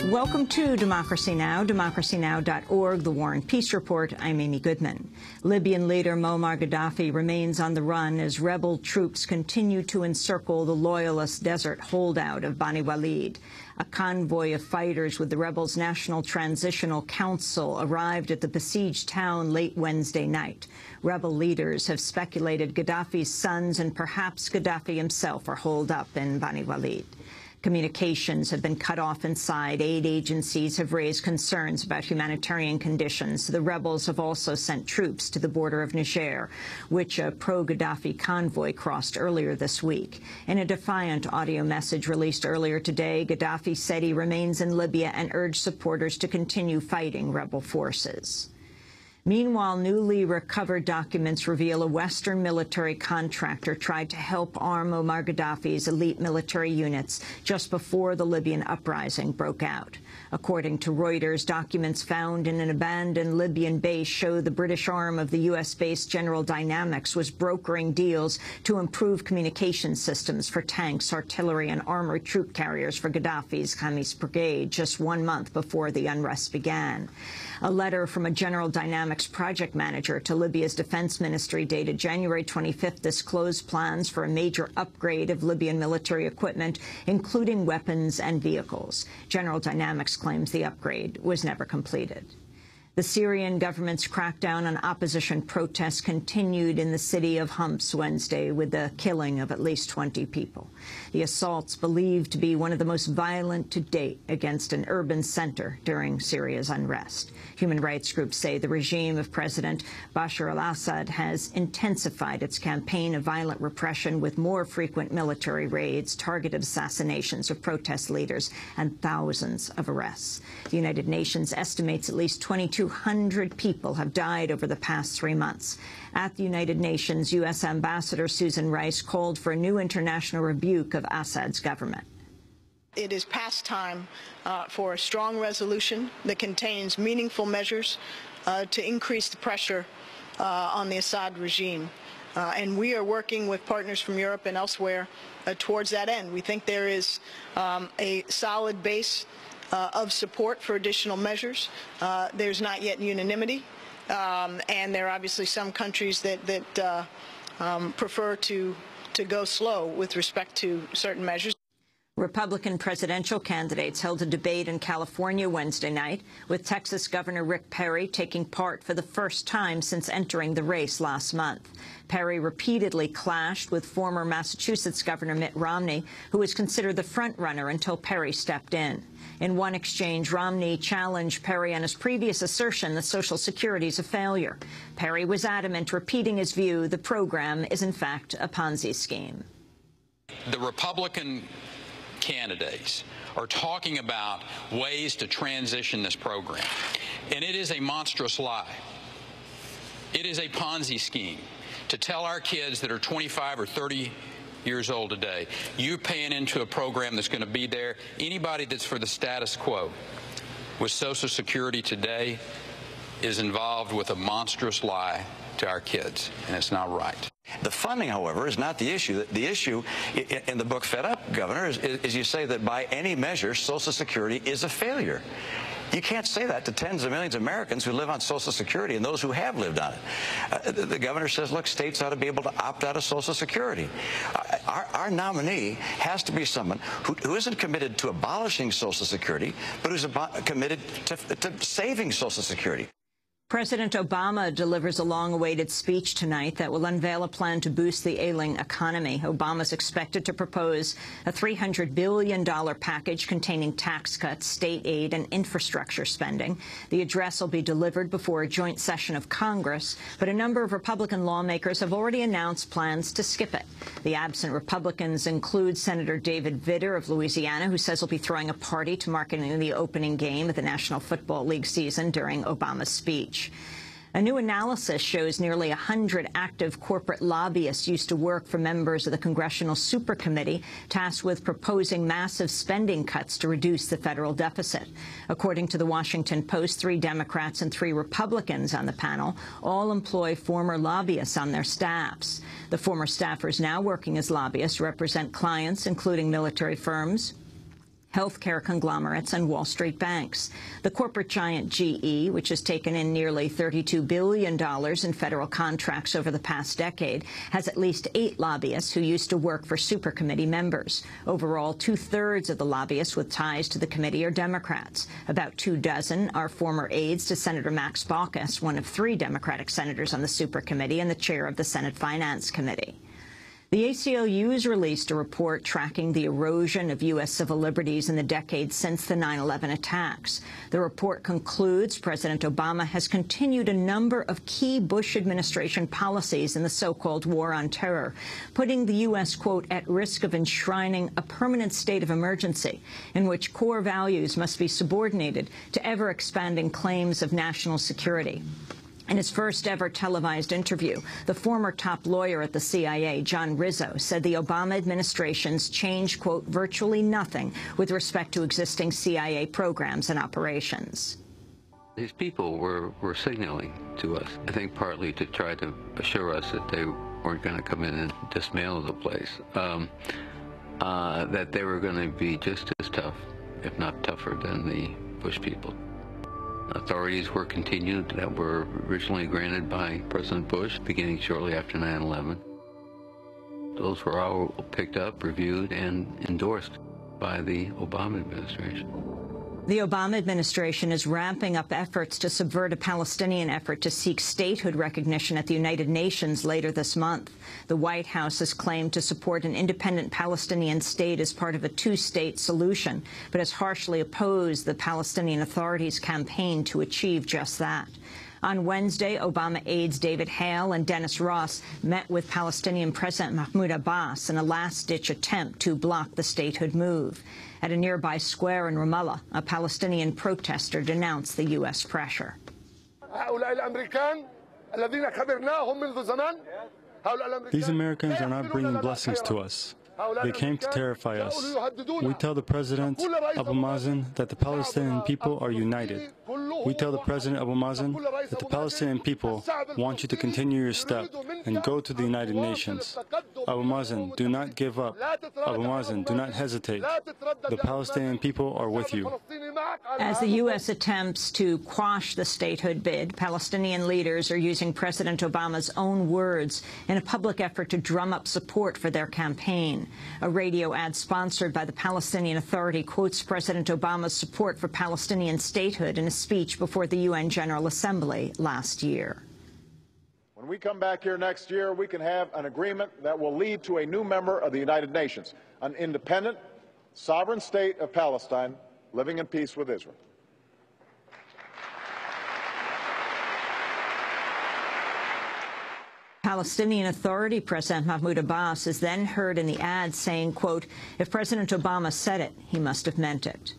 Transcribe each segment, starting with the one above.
Welcome to Democracy Now!, democracynow.org, The War and Peace Report. I'm Amy Goodman. Libyan leader Muammar Gaddafi remains on the run as rebel troops continue to encircle the loyalist desert holdout of Bani Walid. A convoy of fighters with the rebels' National Transitional Council arrived at the besieged town late Wednesday night. Rebel leaders have speculated Gaddafi's sons and perhaps Gaddafi himself are holed up in Bani Walid. Communications have been cut off inside. Aid agencies have raised concerns about humanitarian conditions. The rebels have also sent troops to the border of Niger, which a pro-Gaddafi convoy crossed earlier this week. In a defiant audio message released earlier today, Gaddafi said he remains in Libya and urged supporters to continue fighting rebel forces. Meanwhile, newly recovered documents reveal a Western military contractor tried to help arm Muammar Gaddafi's elite military units just before the Libyan uprising broke out. According to Reuters, documents found in an abandoned Libyan base show the British arm of the U.S.-based General Dynamics was brokering deals to improve communication systems for tanks, artillery, and armored troop carriers for Gaddafi's Khamis brigade just 1 month before the unrest began. A letter from a General Dynamics project manager to Libya's defense ministry dated January 25th disclosed plans for a major upgrade of Libyan military equipment, including weapons and vehicles. General Dynamics claims the upgrade was never completed. The Syrian government's crackdown on opposition protests continued in the city of Homs Wednesday with the killing of at least 20 people. The assaults believed to be one of the most violent to date against an urban center during Syria's unrest. Human rights groups say the regime of President Bashar al-Assad has intensified its campaign of violent repression with more frequent military raids, targeted assassinations of protest leaders, and thousands of arrests. The United Nations estimates at least 2,200 people have died over the past 3 months. At the United Nations, U.S. Ambassador Susan Rice called for a new international rebuke of Assad's government. It is past time for a strong resolution that contains meaningful measures to increase the pressure on the Assad regime. And we are working with partners from Europe and elsewhere towards that end. We think there is a solid base of support for additional measures. There's not yet unanimity, and there are obviously some countries that prefer to go slow with respect to certain measures. Republican presidential candidates held a debate in California Wednesday night, with Texas Governor Rick Perry taking part for the first time since entering the race last month. Perry repeatedly clashed with former Massachusetts Governor Mitt Romney, who was considered the front-runner until Perry stepped in. In one exchange, Romney challenged Perry on his previous assertion that Social Security is a failure. Perry was adamant, repeating his view the program is in fact a Ponzi scheme. The Republican candidates are talking about ways to transition this program, and it is a monstrous lie. It is a Ponzi scheme to tell our kids that are 25 or 30 years old today, you're paying into a program that's going to be there. Anybody that's for the status quo with Social Security today is involved with a monstrous lie to our kids, and it's not right. The funding, however, is not the issue. The issue in the book Fed Up, Governor, is you say that by any measure, Social Security is a failure. You can't say that to tens of millions of Americans who live on Social Security and those who have lived on it. The governor says, look, states ought to be able to opt out of Social Security. Our nominee has to be someone who isn't committed to abolishing Social Security, but who's committed to saving Social Security. President Obama delivers a long-awaited speech tonight that will unveil a plan to boost the ailing economy. Obama's expected to propose a $300 billion package containing tax cuts, state aid, and infrastructure spending. The address will be delivered before a joint session of Congress, but a number of Republican lawmakers have already announced plans to skip it. The absent Republicans include Senator David Vitter of Louisiana, who says he'll be throwing a party to mark the opening game of the National Football League season during Obama's speech. A new analysis shows nearly 100 active corporate lobbyists used to work for members of the Congressional Super Committee tasked with proposing massive spending cuts to reduce the federal deficit. According to the Washington Post, 3 Democrats and 3 Republicans on the panel all employ former lobbyists on their staffs. The former staffers now working as lobbyists represent clients including military firms, healthcare conglomerates, and Wall Street banks. The corporate giant GE, which has taken in nearly $32 billion in federal contracts over the past decade, has at least 8 lobbyists who used to work for supercommittee members. Overall, 2/3 of the lobbyists with ties to the committee are Democrats. About 24 are former aides to Senator Max Baucus, one of 3 Democratic senators on the supercommittee and the chair of the Senate Finance Committee. The ACLU has released a report tracking the erosion of U.S. civil liberties in the decades since the 9/11 attacks. The report concludes President Obama has continued a number of key Bush administration policies in the so-called war on terror, putting the U.S., quote, at risk of enshrining a permanent state of emergency in which core values must be subordinated to ever-expanding claims of national security. In his first-ever televised interview, the former top lawyer at the CIA, John Rizzo, said the Obama administration's changed, quote, virtually nothing with respect to existing CIA programs and operations. These people were signaling to us, I think partly to try to assure us that they weren't going to come in and dismantle the place, that they were going to be just as tough, if not tougher, than the Bush people. Authorities were continued that were originally granted by President Bush beginning shortly after 9/11. Those were all picked up, reviewed, and endorsed by the Obama administration. The Obama administration is ramping up efforts to subvert a Palestinian effort to seek statehood recognition at the United Nations later this month. The White House has claimed to support an independent Palestinian state as part of a 2-state solution, but has harshly opposed the Palestinian Authority's campaign to achieve just that. On Wednesday, Obama aides David Hale and Dennis Ross met with Palestinian President Mahmoud Abbas in a last-ditch attempt to block the statehood move. At a nearby square in Ramallah, a Palestinian protester denounced the U.S. pressure. These Americans are not bringing blessings to us. They came to terrify us. We tell the President, Abu Mazen, that the Palestinian people are united. We tell the President, Abu Mazen, that the Palestinian people want you to continue your step and go to the United Nations. Abu Mazen, do not give up. Abu Mazen, do not hesitate. The Palestinian people are with you. As the U.S. attempts to quash the statehood bid, Palestinian leaders are using President Obama's own words in a public effort to drum up support for their campaign. A radio ad sponsored by the Palestinian Authority quotes President Obama's support for Palestinian statehood in a speech before the UN General Assembly last year. When we come back here next year, we can have an agreement that will lead to a new member of the United Nations, an independent, sovereign state of Palestine living in peace with Israel. Palestinian Authority President Mahmoud Abbas is then heard in the ad saying, quote, if President Obama said it, he must have meant it.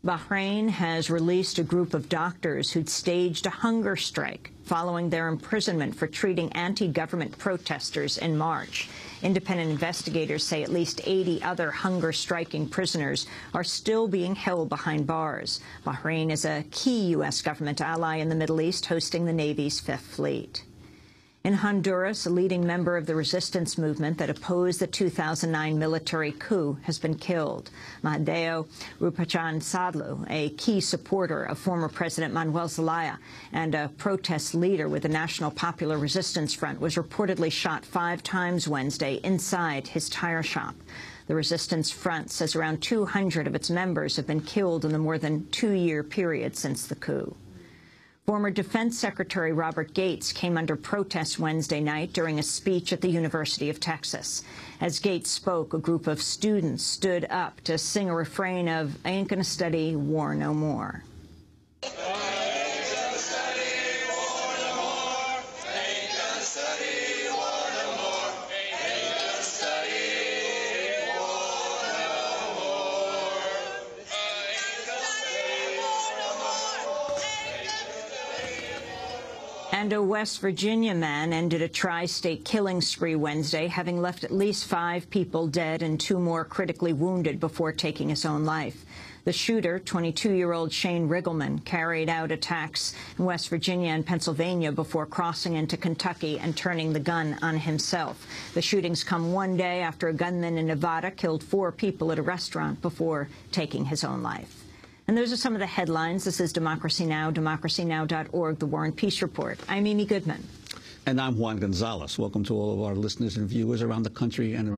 Bahrain has released a group of doctors who'd staged a hunger strike following their imprisonment for treating anti-government protesters in March. Independent investigators say at least 80 other hunger-striking prisoners are still being held behind bars. Bahrain is a key U.S. government ally in the Middle East, hosting the Navy's 5th Fleet. In Honduras, a leading member of the resistance movement that opposed the 2009 military coup has been killed. Mahadeo Rupachan Sadlu, a key supporter of former President Manuel Zelaya and a protest leader with the National Popular Resistance Front, was reportedly shot 5 times Wednesday inside his tire shop. The Resistance Front says around 200 of its members have been killed in the more than 2-year period since the coup. Former Defense Secretary Robert Gates came under protest Wednesday night during a speech at the University of Texas. As Gates spoke, a group of students stood up to sing a refrain of "I Ain't Gonna Study War No More." And a West Virginia man ended a tri-state killing spree Wednesday, having left at least 5 people dead and 2 more critically wounded before taking his own life. The shooter, 22-year-old Shane Riggleman, carried out attacks in West Virginia and Pennsylvania before crossing into Kentucky and turning the gun on himself. The shootings come one day after a gunman in Nevada killed 4 people at a restaurant before taking his own life. And those are some of the headlines. This is Democracy Now!, democracynow.org, The War and Peace Report. I'm Amy Goodman. And I'm Juan Gonzalez. Welcome to all of our listeners and viewers around the country and